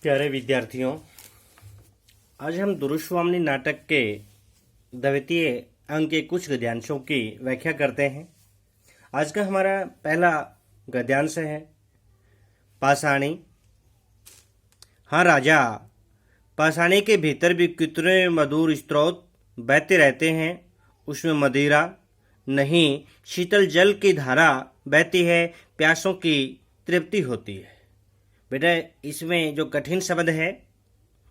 प्यारे विद्यार्थियों, आज हम दुरुस्वामिनी नाटक के द्वितीय अंक के कुछ गद्यांशों की व्याख्या करते हैं। आज का हमारा पहला गद्यांश है पाषाणी। हाँ राजा, पाषाणी के भीतर भी कितने मधुर स्रोत बहते रहते हैं। उसमें मदिरा नहीं, शीतल जल की धारा बहती है, प्यासों की तृप्ति होती है। बेटा, इसमें जो कठिन शब्द है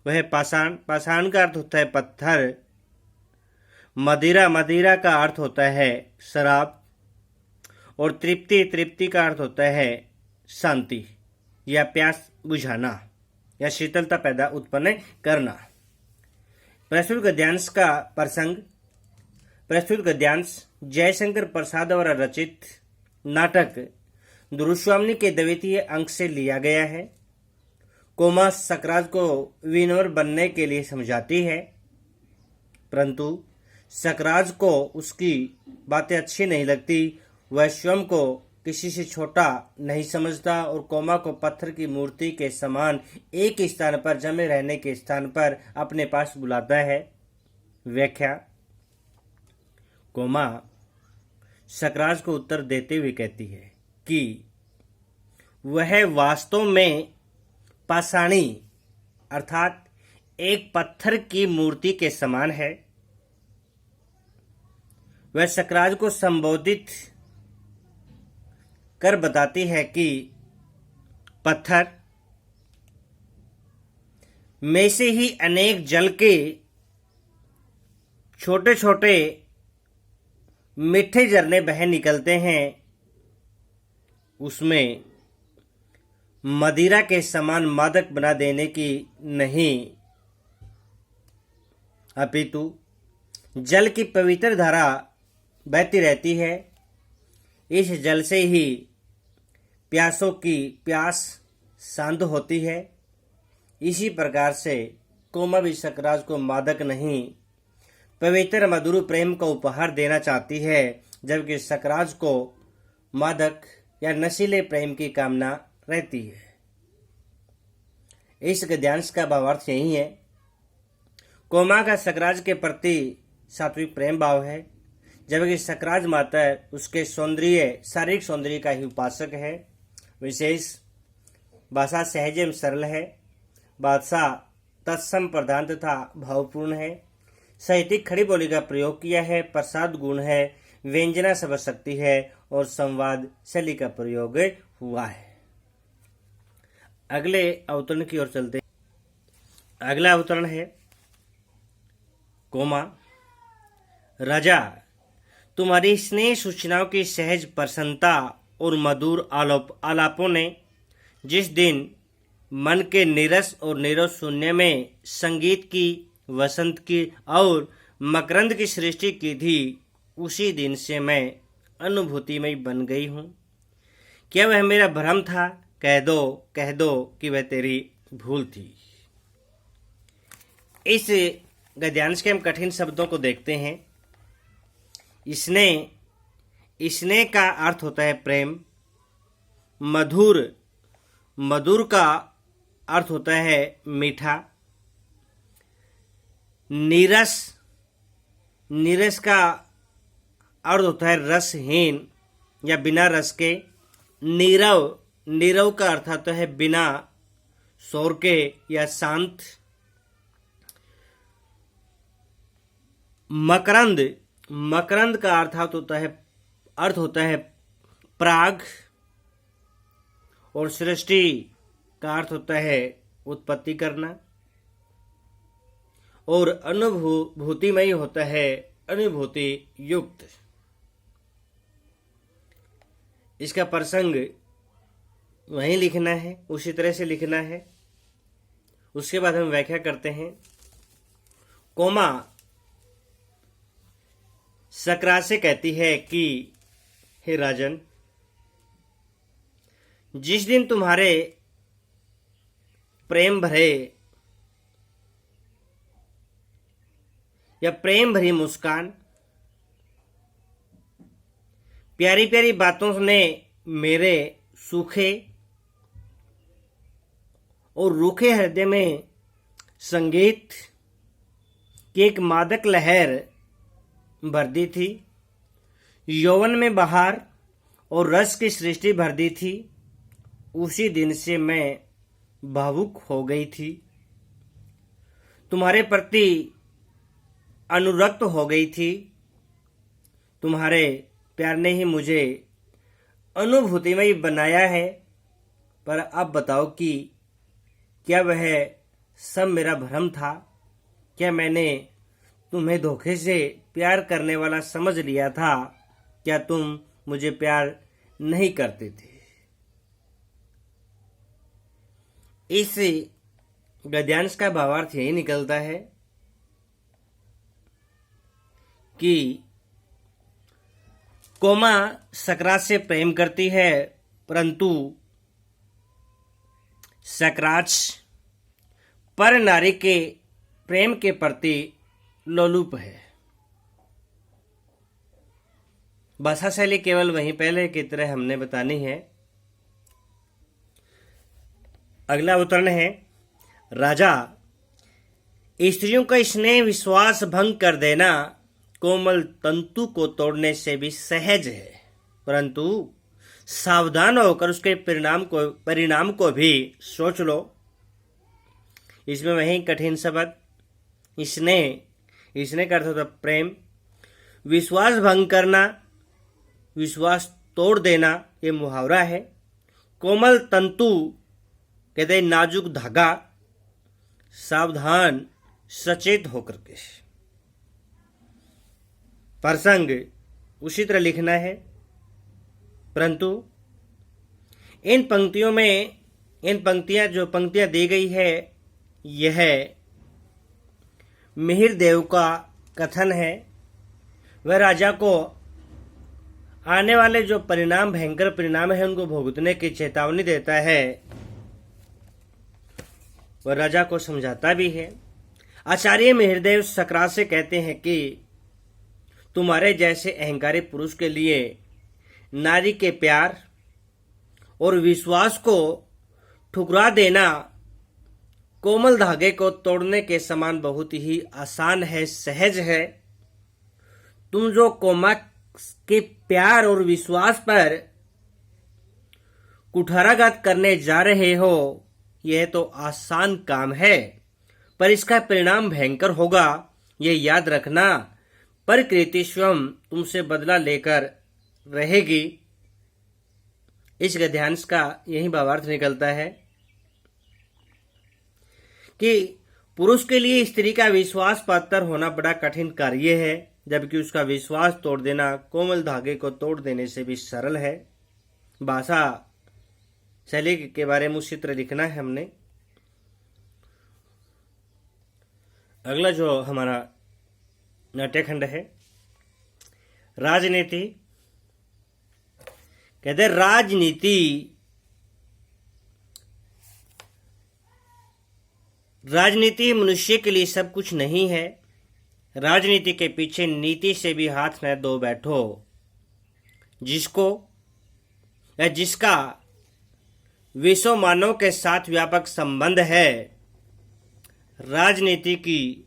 वह है पाषाण। पाषाण का अर्थ होता है पत्थर। मदिरा, मदिरा का अर्थ होता है शराब। और तृप्ति, तृप्ति का अर्थ होता है शांति या प्यास बुझाना या शीतलता पैदा उत्पन्न करना। प्रस्तुत गद्यांश का प्रसंग। प्रस्तुत गद्यांश जयशंकर प्रसाद द्वारा रचित नाटक दुरुस्वामिनी के द्वितीय अंक से लिया गया है। कोमा सकराज को विनम्र बनने के लिए समझाती है, परंतु सकराज को उसकी बातें अच्छी नहीं लगती। वह स्वयं को किसी से छोटा नहीं समझता और कोमा को पत्थर की मूर्ति के समान एक स्थान पर जमे रहने के स्थान पर अपने पास बुलाता है। व्याख्या। कोमा सकराज को उत्तर देते हुए कहती है कि वह वास्तव में पाषाणी अर्थात एक पत्थर की मूर्ति के समान है। वह सकराज को संबोधित कर बताती है कि पत्थर में से ही अनेक जल के छोटे छोटे मीठे झरने बह निकलते हैं। उसमें मदिरा के समान मादक बना देने की नहीं, अपितु जल की पवित्र धारा बहती रहती है। इस जल से ही प्यासों की प्यास शांत होती है। इसी प्रकार से कोमा भी सकराज को मादक नहीं, पवित्र मधुर प्रेम को उपहार देना चाहती है, जबकि सकराज को मादक या नशीले प्रेम की कामना रहती है। इस गद्यांश का भावार्थ यही है। कोमा का सकराज के प्रति सात्विक प्रेम भाव है, जबकि सकराज माता उसके सौंदर्य, शारीरिक सौंदर्य का ही उपासक है। विशेष भाषा सहज एवं सरल है। बादशाह तत्सम प्रधान तथा भावपूर्ण है। साहित्यिक खड़ी बोली का प्रयोग किया है। प्रसाद गुण है, व्यंजना सब शक्ति है और संवाद शैली का प्रयोग हुआ है। अगले अवतरण की ओर चलते हैं। अगला अवतरण है कोमा। राजा, तुम्हारी स्नेह सूचनाओं की सहज प्रसन्नता और मधुर आलापों ने जिस दिन मन के नीरस और नीरव शून्य में संगीत की, वसंत की और मकरंद की सृष्टि की थी, उसी दिन से मैं अनुभूतिमय बन गई हूँ। क्या वह मेरा भ्रम था? कह दो कि वह तेरी भूल थी। इस गद्यांश के हम कठिन शब्दों को देखते हैं। इसने का अर्थ होता है प्रेम। मधुर, मधुर का अर्थ होता है मीठा। नीरस, नीरस का अर्थ होता है रसहीन या बिना रस के। नीरव, नीरव का अर्थ होता है बिना शोर के या शांत। मकरंद, मकरंद का अर्थ होता है पराग। और सृष्टि का अर्थ होता है उत्पत्ति करना। और अनुभूतिमय होता है अनुभूति युक्त। इसका प्रसंग वहीं लिखना है, उसी तरह से लिखना है। उसके बाद हम व्याख्या करते हैं। कोमा सकराज से कहती है कि हे राजन, जिस दिन तुम्हारे प्रेम भरे या प्रेम भरी मुस्कान, प्यारी प्यारी बातों ने मेरे सूखे और रूखे हृदय में संगीत की एक मादक लहर भर दी थी। यौवन में बहार और रस की सृष्टि भर दी थी। उसी दिन से मैं भावुक हो गई थी, तुम्हारे प्रति अनुरक्त हो गई थी। तुम्हारे प्यार ने ही मुझे अनुभूतिमय बनाया है। पर अब बताओ कि क्या वह सब मेरा भ्रम था? क्या मैंने तुम्हें धोखे से प्यार करने वाला समझ लिया था? क्या तुम मुझे प्यार नहीं करते थे? इस गद्यांश का भावार्थ यही निकलता है कि कोमा सकरात से प्रेम करती है, परंतु सकरात पर नारी के प्रेम के प्रति लोलुप है। भाषा शैली केवल वहीं पहले की तरह हमने बतानी है। अगला अवतरण है, राजा, स्त्रियों का स्नेह विश्वास भंग कर देना कोमल तंतु को तोड़ने से भी सहज है, परंतु सावधान होकर उसके परिणाम को भी सोच लो। इसमें वही कठिन शब्द स्नेह का अर्थ होता प्रेम, विश्वास भंग करना, विश्वास तोड़ देना, ये मुहावरा है। कोमल तंतु कहते हैं नाजुक धागा, सावधान सचेत होकर के। प्रसंग उसी तरह लिखना है, परंतु इन पंक्तियां जो पंक्तियां दी गई है, यह मिहिर देव का कथन है। वह राजा को आने वाले जो परिणाम, भयंकर परिणाम है, उनको भुगतने की चेतावनी देता है। वह राजा को समझाता भी है। आचार्य मिहिरदेव सकरात से कहते हैं कि तुम्हारे जैसे अहंकारी पुरुष के लिए नारी के प्यार और विश्वास को ठुकरा देना कोमल धागे को तोड़ने के समान बहुत ही आसान है, सहज है। तुम जो कोमा के प्यार और विश्वास पर कुठाराघात करने जा रहे हो, यह तो आसान काम है, पर इसका परिणाम भयंकर होगा। यह याद रखना, प्रकृति स्वयं तुमसे बदला लेकर रहेगी। इस गद्यांश का यही भावार्थ निकलता है कि पुरुष के लिए स्त्री का विश्वास पात्र होना बड़ा कठिन कार्य है, जबकि उसका विश्वास तोड़ देना कोमल धागे को तोड़ देने से भी सरल है। भाषा शैली के बारे में उसी तरह लिखना है हमने। अगला जो हमारा नाट्यखंड है, राजनीति। कहते राजनीति मनुष्य के लिए सब कुछ नहीं है। राजनीति के पीछे नीति से भी हाथ न धो बैठो। जिसको या जिसका विश्व मानव के साथ व्यापक संबंध है, राजनीति की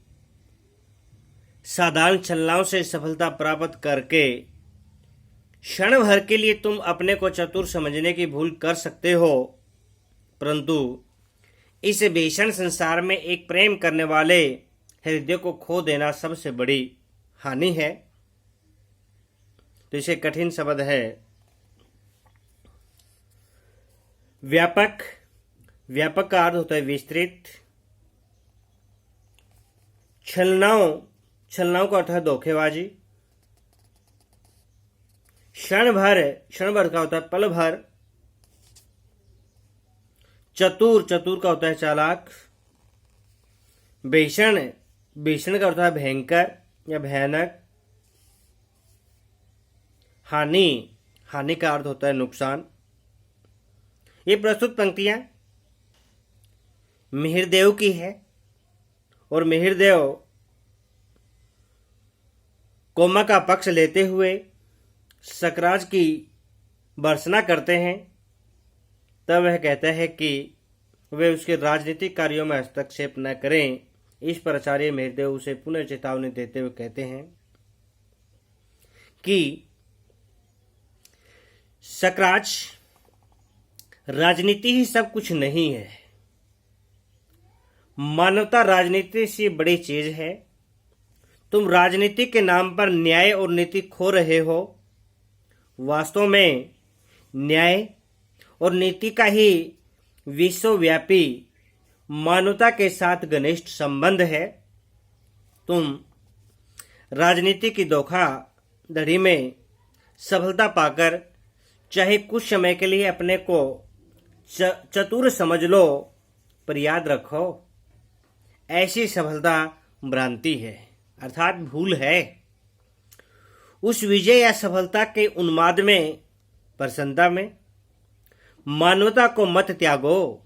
साधारण छलनाओं से सफलता प्राप्त करके क्षण भर के लिए तुम अपने को चतुर समझने की भूल कर सकते हो, परंतु इस भीषण संसार में एक प्रेम करने वाले हृदय को खो देना सबसे बड़ी हानि है। तो इसे कठिन शब्द है व्यापक। व्यापक का अर्थ होता है विस्तृत। छलनाओं का अर्थ है धोखेबाजी। क्षण भर का होता है पल भर। चतुर का होता है चालाक। भीषण का होता है भयंकर या भयानक। हानि का अर्थ होता है नुकसान। ये प्रस्तुत पंक्तियां मिहिरदेव की है और मिहिरदेव कोमा का पक्ष लेते हुए सकरात की भर्त्सना करते हैं। तब वह कहता है कि वे उसके राजनीतिक कार्यों में हस्तक्षेप न करें। इस पर आचार्य मेहरदेव उसे पुनः चेतावनी देते हुए कहते हैं कि सकराज, राजनीति ही सब कुछ नहीं है। मानवता राजनीति से बड़ी चीज है। तुम राजनीति के नाम पर न्याय और नीति खो रहे हो। वास्तव में न्याय और नीति का ही विश्वव्यापी मानवता के साथ घनिष्ठ संबंध है। तुम राजनीति की धोखाधड़ी में सफलता पाकर चाहे कुछ समय के लिए अपने को चतुर समझ लो, पर याद रखो, ऐसी सफलता भ्रांति है, अर्थात भूल है। उस विजय या सफलता के उन्माद में, प्रसन्नता में मानवता को मत त्यागो।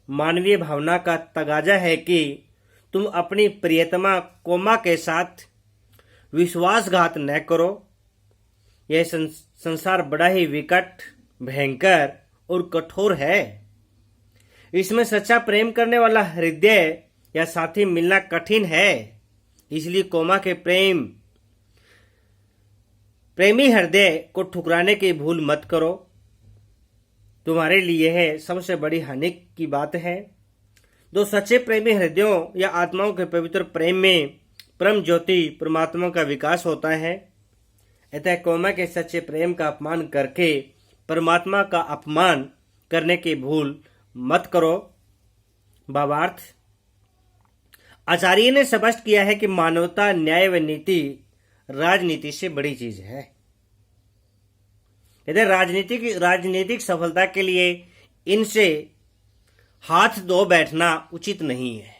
मानवीय भावना का तगाजा है कि तुम अपनी प्रियतमा कोमा के साथ विश्वासघात न करो। यह संसार बड़ा ही विकट, भयंकर और कठोर है। इसमें सच्चा प्रेम करने वाला हृदय या साथी मिलना कठिन है। इसलिए कोमा के प्रेमी हृदय को ठुकराने की भूल मत करो। तुम्हारे लिए यह सबसे बड़ी हानि की बात है। दो सच्चे प्रेमी हृदयों या आत्माओं के पवित्र प्रेम में परम ज्योति परमात्मा का विकास होता है। अतः कोमा के सच्चे प्रेम का अपमान करके परमात्मा का अपमान करने की भूल मत करो। भावार्थ, आचार्य ने स्पष्ट किया है कि मानवता, न्याय व नीति राजनीति से बड़ी चीज है। यदि राजनीतिक सफलता के लिए इनसे हाथ धो बैठना उचित नहीं है।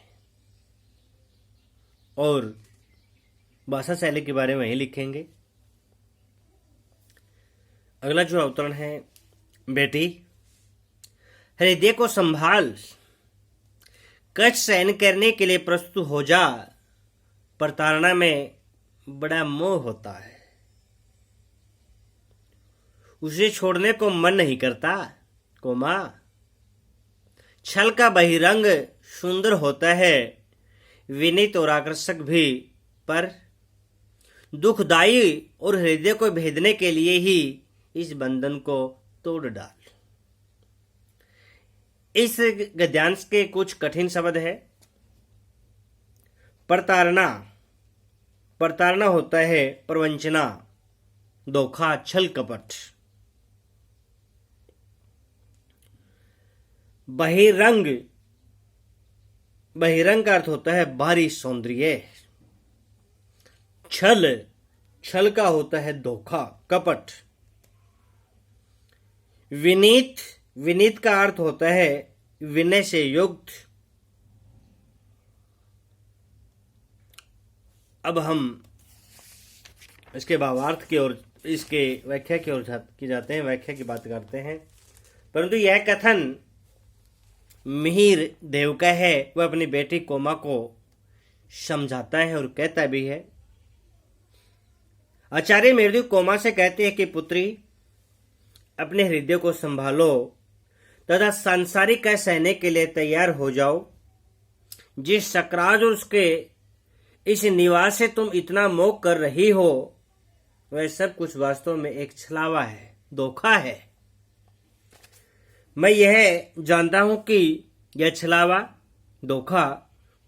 और भाषा शैली के बारे में ही लिखेंगे। अगला जो अवतरण है, बेटी हृदय को संभाल, कष्ट सहन करने के लिए प्रस्तुत हो जा। प्रताड़ना में बड़ा मोह होता है, उसे छोड़ने को मन नहीं करता। कोमा, छल का बहिरंग सुंदर होता है, विनीत और आकर्षक भी, पर दुखदायी और हृदय को भेदने के लिए ही इस बंधन को तोड़ डाल। इस गद्यांश के कुछ कठिन शब्द है। प्रताड़ना, प्रताड़ना होता है प्रवंचना, धोखा, छल कपट। बहिरंग, बहिरंग का अर्थ होता है बाहरी सौंदर्य। छल, छल का होता है धोखा, कपट। विनीत, विनीत का अर्थ होता है विनय से युक्त। अब हम इसके भावार्थ की ओर, इसके व्याख्या की ओर की जाते हैं, व्याख्या की बात करते हैं। परंतु यह कथन मिहिर देव का है। वह अपनी बेटी कोमा को समझाता है और कहता भी है। आचार्य मेहरदेव कोमा से कहते हैं कि पुत्री, अपने हृदय को संभालो तथा सांसारिक का सहने के लिए तैयार हो जाओ। जिस सकराज और उसके इस निवास से तुम इतना मोह कर रही हो, वह सब कुछ वास्तव में एक छलावा है, धोखा है। मैं यह जानता हूं कि यह छलावा, धोखा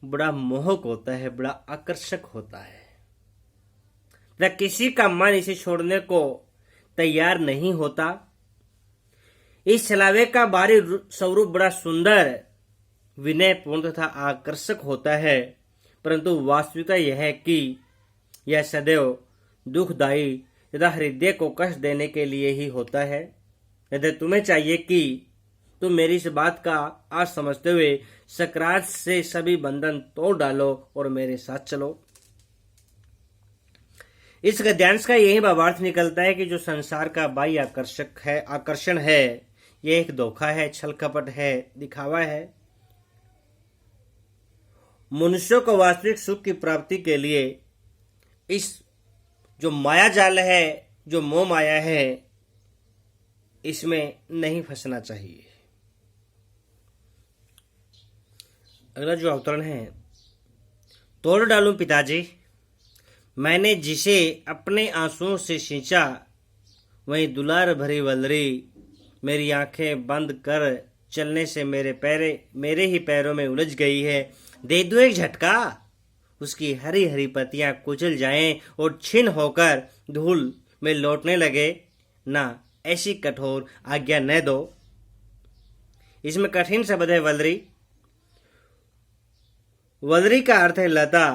बड़ा मोहक होता है, बड़ा आकर्षक होता है। किसी का मन इसे छोड़ने को तैयार नहीं होता। इस छलावे का बाहरी स्वरूप बड़ा सुंदर, विनयपूर्ण तथा आकर्षक होता है, परंतु वास्तविकता यह है कि यह सदैव दुखदायी तथा हृदय को कष्ट देने के लिए ही होता है। यदि तुम्हें चाहिए कि तुम मेरी इस बात का आज समझते हुए सकरात से सभी बंधन तोड़ डालो और मेरे साथ चलो। इस गद्यांश का यही भावार्थ निकलता है कि जो संसार का बाह्य आकर्षण है, यह एक धोखा है, छल कपट है, दिखावा है। मनुष्यों को वास्तविक सुख की प्राप्ति के लिए इस जो माया जाल है, जो मोह माया है, इसमें नहीं फंसना चाहिए। अगला जो अवतरण है, तोड़ डालूं पिताजी, मैंने जिसे अपने आंसुओं से सींचा, वही दुलार भरी वलरी मेरी आंखें बंद कर चलने से मेरे ही पैरों में उलझ गई है। दे दो एक झटका, उसकी हरी हरी पत्तियां कुचल जाएं और छिन होकर धूल में लौटने लगे। ना, ऐसी कठोर आज्ञा न दो। इसमें कठिन शब्द है वलरी। वलरी का अर्थ है लता।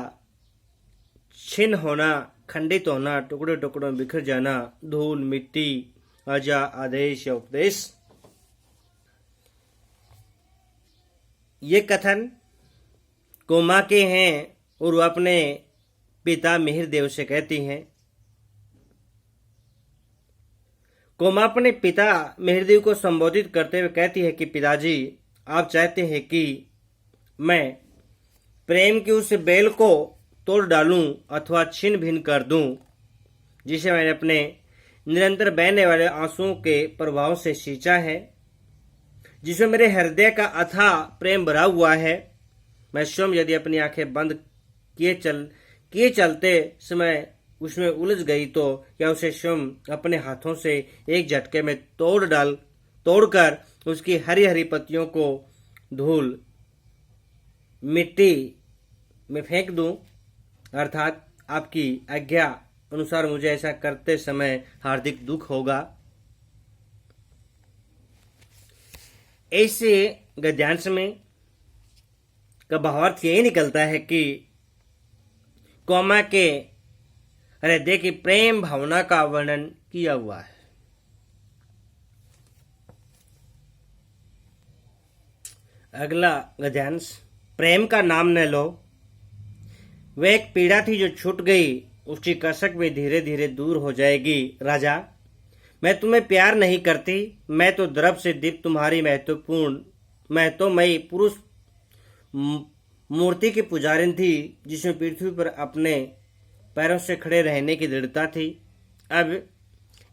छिन होना, खंडित होना, टुकड़े टुकड़ों में बिखर जाना, धूल, मिट्टी, आजा, आदेश या उपदेश। ये कथन कोमा के हैं और वो अपने पिता मिहिर देव से कहती हैं। कोमा अपने पिता मिहिरदेव को संबोधित करते हुए कहती है कि पिताजी, आप चाहते हैं कि मैं प्रेम की उस बेल को तोड़ डालूं अथवा छिन्न भिन्न कर दूं, जिसे मैंने अपने निरंतर बहने वाले आंसुओं के प्रभाव से सींचा है, जिसमें मेरे हृदय का अथाह प्रेम भरा हुआ है। मैं स्वयं यदि अपनी आंखें बंद किए चलते समय उसमें उलझ गई तो क्या उसे स्वयं अपने हाथों से एक झटके में तोड़कर उसकी हरी हरी पत्तियों को धूल मिट्टी में फेंक दूं। अर्थात आपकी आज्ञा अनुसार मुझे ऐसा करते समय हार्दिक दुख होगा। ऐसे गद्यांश में का भावार्थ यही निकलता है कि कोमा के हृदय की प्रेम भावना का वर्णन किया हुआ है। अगला गद्यांश, प्रेम का नाम न लो। वह एक पीड़ा थी जो छूट गई, उसकी कसक भी धीरे धीरे दूर हो जाएगी। राजा, मैं तुम्हें प्यार नहीं करती, मैं तो द्रव से दीप्त तुम्हारी महत्वमयी पुरुष मूर्ति की पुजारिन थी, जिसमें पृथ्वी पर अपने पैरों से खड़े रहने की दृढ़ता थी। अब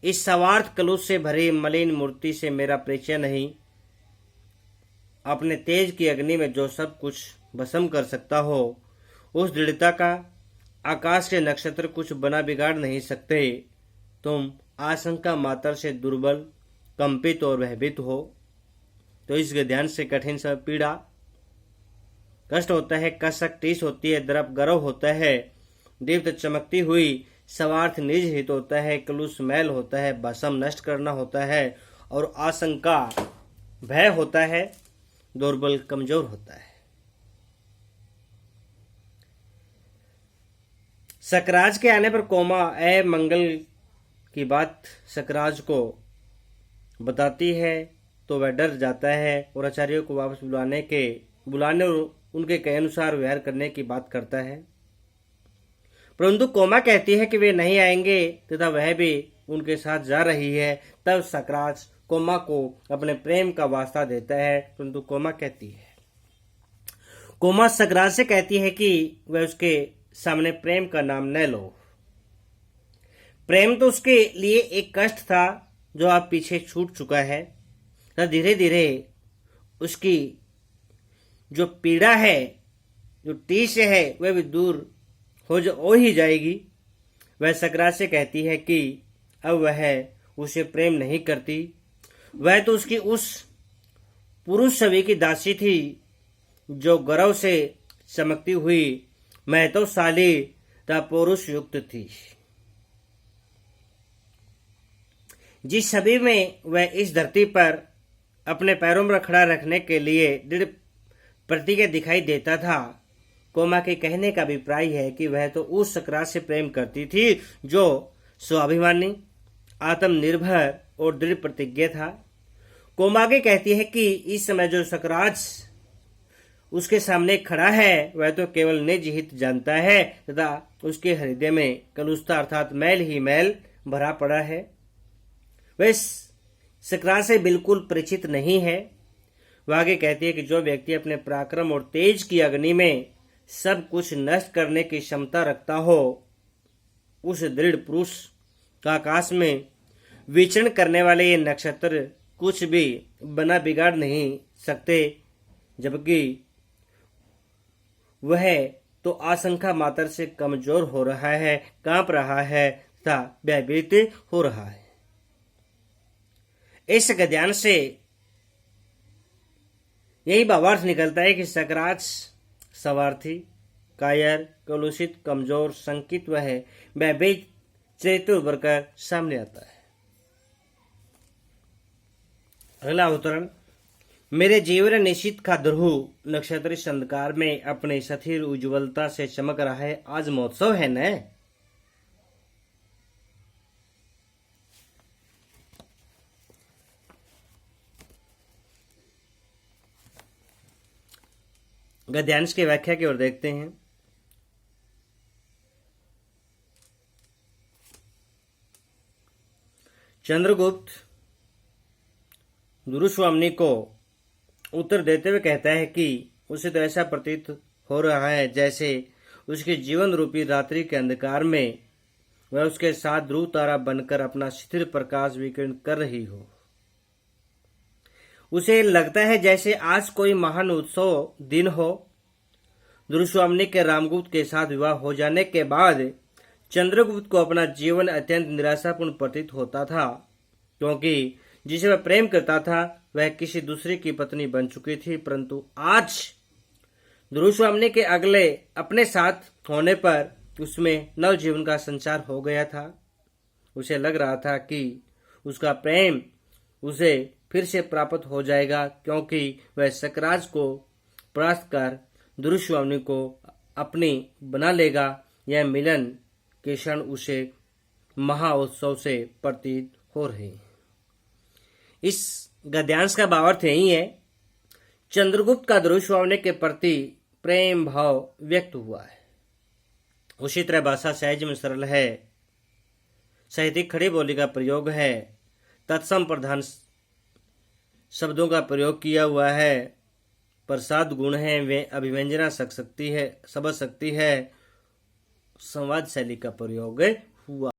इस स्वार्थ कलुष से भरी मलिन मूर्ति से मेरा परिचय नहीं। अपने तेज की अग्नि में जो सब कुछ भस्म कर सकता हो, उस दृढ़ता का आकाश के नक्षत्र कुछ बना बिगाड़ नहीं सकते। तुम आशंका मात्र से दुर्बल, कंपित और भयभीत हो। तो इस ध्यान से कठिन सा पीड़ा, कष्ट होता है, कसक टीस होती है, द्रव गर्व होता है, दीप्त चमकती हुई स्वार्थ निज हित होता है, कलुष मैल होता है, भस्म नष्ट करना होता है, और आशंका भय होता है, दुर्बल कमजोर होता है। सकराज के आने पर कोमा मंगल की बात सकराज को बताती है तो वह डर जाता है और आचार्यों को वापस बुलाने और उनके कहे अनुसार व्यवहार करने की बात करता है। परंतु कोमा कहती है कि वे नहीं आएंगे तथा वह भी उनके साथ जा रही है। तब सकराज कोमा को अपने प्रेम का वास्ता देता है, परंतु कोमा सकराज से कहती है कि वह उसके सामने प्रेम का नाम न लो। प्रेम तो उसके लिए एक कष्ट था जो अब पीछे छूट चुका है, तथा धीरे धीरे उसकी जो पीड़ा है, जो टीस है, वह भी दूर हो ही जाएगी। वह सकराज से कहती है कि अब वह उसे प्रेम नहीं करती। वह तो उसकी उस पुरुष छवि की दासी थी जो गौरव से चमकती हुई महत्वशाली तथा पुरुष युक्त थी, जिस छवि में वह इस धरती पर अपने पैरों में खड़ा रखने के लिए दृढ़ प्रतिज्ञा दिखाई देता था। कोमा के कहने का अभिप्राय है कि वह तो उस सकराज से प्रेम करती थी जो स्वाभिमानी, आत्मनिर्भर और दृढ़ प्रतिज्ञा था। कोमागे कहती है कि इस समय जो सकराज उसके सामने खड़ा है वह तो केवल निज हित जानता है तथा उसके हृदय में कलुषता अर्थात मैल ही मैल भरा पड़ा है। वह सकराज से बिल्कुल परिचित नहीं है। वह आगे कहती है कि जो व्यक्ति अपने पराक्रम और तेज की अग्नि में सब कुछ नष्ट करने की क्षमता रखता हो, उस दृढ़ पुरुष का आकाश में विचरण करने वाले ये नक्षत्र कुछ भी बना बिगाड़ नहीं सकते, जबकि वह तो आशंका मात्र से कमजोर हो रहा है, कांप रहा है तथा भयभीत हो रहा है। इस गद्यांश से यही भावार्थ निकलता है कि सकरात स्वार्थी, कायर, कलुषित, कमजोर, संकित व भयभीत चरित्र उभर कर सामने आता है। अगला अवतरण, मेरे जीवन निश्चित का ध्रुव नक्षत्र इस अंधकार में अपने स्थिर उज्ज्वलता से चमक रहा है। आज महोत्सव है न। गद्यांश की व्याख्या की ओर देखते हैं। चंद्रगुप्त दुरुस्वामिनी को उत्तर देते हुए कहता है कि उसे तो ऐसा प्रतीत हो रहा है जैसे उसके जीवन रूपी रात्रि के अंधकार में वह उसके साथ ध्रुव तारा बनकर अपना शिथिल प्रकाश विकीर्ण कर रही हो। उसे लगता है जैसे आज कोई महान उत्सव दिन हो। दुरुस्वामिनी के रामगुप्त के साथ विवाह हो जाने के बाद चंद्रगुप्त को अपना जीवन अत्यंत निराशापूर्ण प्रतीत होता था, क्योंकि जिसे वह प्रेम करता था वह किसी दूसरे की पत्नी बन चुकी थी। परंतु आज दुरुस्वामिनी के अगले अपने साथ होने पर उसमें नव जीवन का संचार हो गया था। उसे लग रहा था कि उसका प्रेम उसे फिर से प्राप्त हो जाएगा, क्योंकि वह सकराज को परास्त कर दुरुस्वामिनी को अपनी बना लेगा। यह मिलन के क्षण उसे महाउत्सव से प्रतीत हो रहे। इस गद्यांश का भावार्थ यही है, चंद्रगुप्त का दुरुस्वामिनी के प्रति प्रेम भाव व्यक्त हुआ है। उसी तरह भाषा सहज में सरल है, साहित्यिक खड़ी बोली का प्रयोग है, तत्सम प्रधान शब्दों का प्रयोग किया हुआ है, प्रसाद गुण है, वे अभिव्यंजना शब्द शक्ति है, संवाद शैली का प्रयोग हुआ।